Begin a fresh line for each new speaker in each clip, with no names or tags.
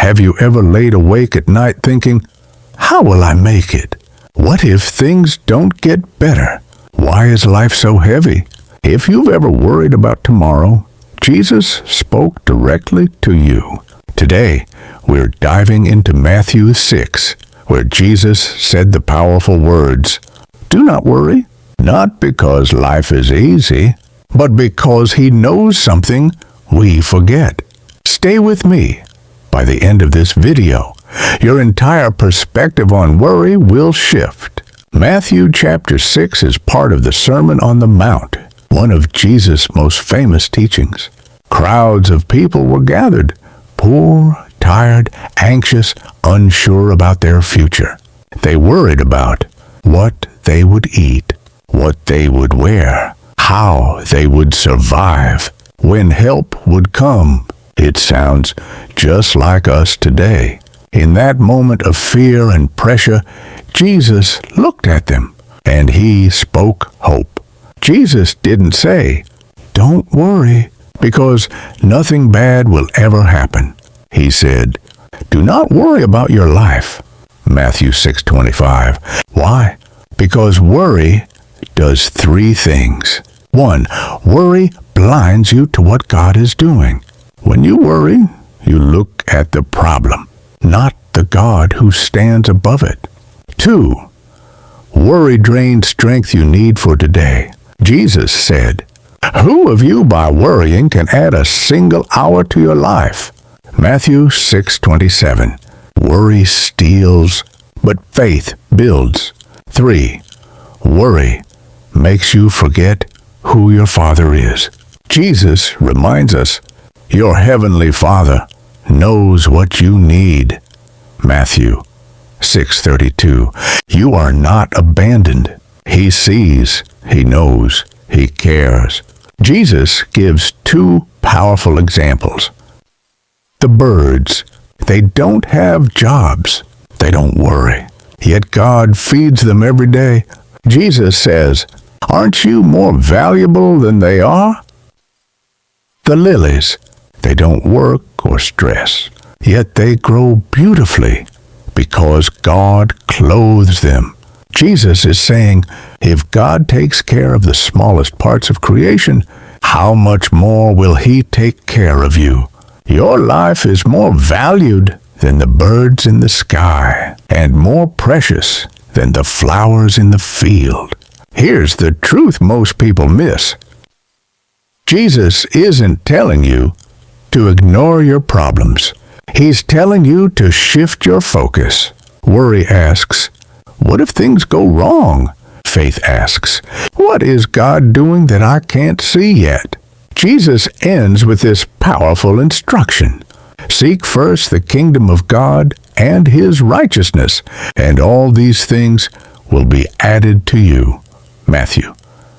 Have you ever laid awake at night thinking, how will I make it? What if things don't get better? Why is life so heavy? If you've ever worried about tomorrow, Jesus spoke directly to you. Today, we're diving into Matthew 6, where Jesus said the powerful words, "Do not worry, not because life is easy, but because He knows something we forget." Stay with me. By the end of this video, your entire perspective on worry will shift. Matthew chapter 6 is part of the Sermon on the Mount, one of Jesus' most famous teachings. Crowds of people were gathered, poor, tired, anxious, unsure about their future. They worried about what they would eat, what they would wear, how they would survive, when help would come. It sounds just like us today. In that moment of fear and pressure, Jesus looked at them, and He spoke hope. Jesus didn't say, "Don't worry, because nothing bad will ever happen." He said, "Do not worry about your life." Matthew 6:25. Why? Because worry does three things. 1. Worry blinds you to what God is doing. When you worry, you look at the problem, not the God who stands above it. 2. Worry drains strength you need for today. Jesus said, "Who of you by worrying can add a single hour to your life?" Matthew 6:27. Worry steals, but faith builds. 3. Worry makes you forget who your Father is. Jesus reminds us, your heavenly Father knows what you need. Matthew 6:32. You are not abandoned. He sees, He knows, He cares. Jesus gives two powerful examples. The birds, they don't have jobs. They don't worry. Yet God feeds them every day. Jesus says, "Aren't you more valuable than they are?" The lilies, they don't work or stress, yet they grow beautifully because God clothes them. Jesus is saying, if God takes care of the smallest parts of creation, how much more will He take care of you? Your life is more valued than the birds in the sky, and more precious than the flowers in the field. Here's the truth most people miss. Jesus isn't telling you to ignore your problems. He's telling you to shift your focus. Worry asks, what if things go wrong? Faith asks, what is God doing that I can't see yet? Jesus ends with this powerful instruction. Seek first the kingdom of God and His righteousness, and all these things will be added to you. Matthew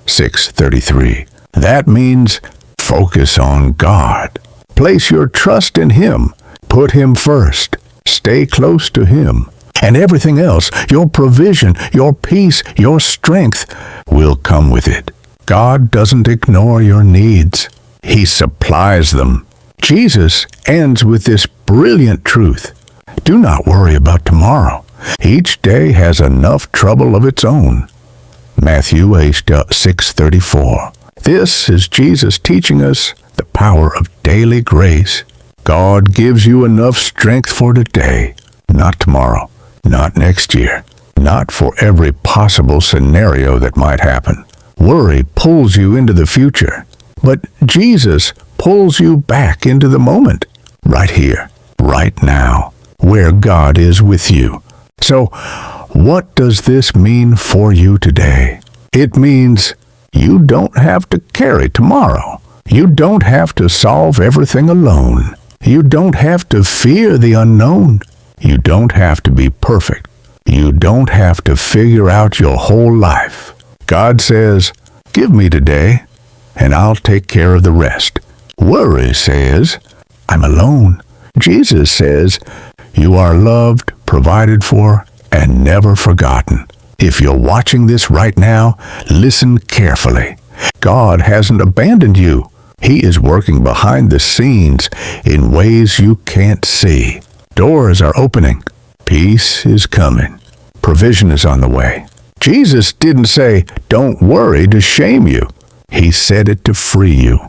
6:33. That means focus on God. Place your trust in Him. Put Him first. Stay close to Him. And everything else, your provision, your peace, your strength, will come with it. God doesn't ignore your needs. He supplies them. Jesus ends with this brilliant truth. Do not worry about tomorrow. Each day has enough trouble of its own. Matthew 6:34. This is Jesus teaching us the power of daily grace. God gives you enough strength for today, not tomorrow, not next year, not for every possible scenario that might happen. Worry pulls you into the future, but Jesus pulls you back into the moment, right here, right now, where God is with you. So, what does this mean for you today? It means you don't have to carry tomorrow. You don't have to solve everything alone. You don't have to fear the unknown. You don't have to be perfect. You don't have to figure out your whole life. God says, give me today, and I'll take care of the rest. Worry says, I'm alone. Jesus says, you are loved, provided for, and never forgotten. If you're watching this right now, listen carefully. God hasn't abandoned you. He is working behind the scenes in ways you can't see. Doors are opening. Peace is coming. Provision is on the way. Jesus didn't say, "Don't worry," to shame you. He said it to free you.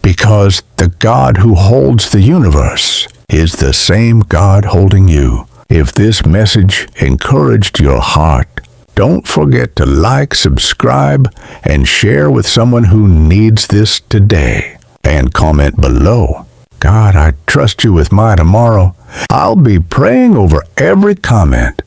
Because the God who holds the universe is the same God holding you. If this message encouraged your heart, don't forget to like, subscribe, and share with someone who needs this today. And comment below, "God, I trust you with my tomorrow." I'll be praying over every comment.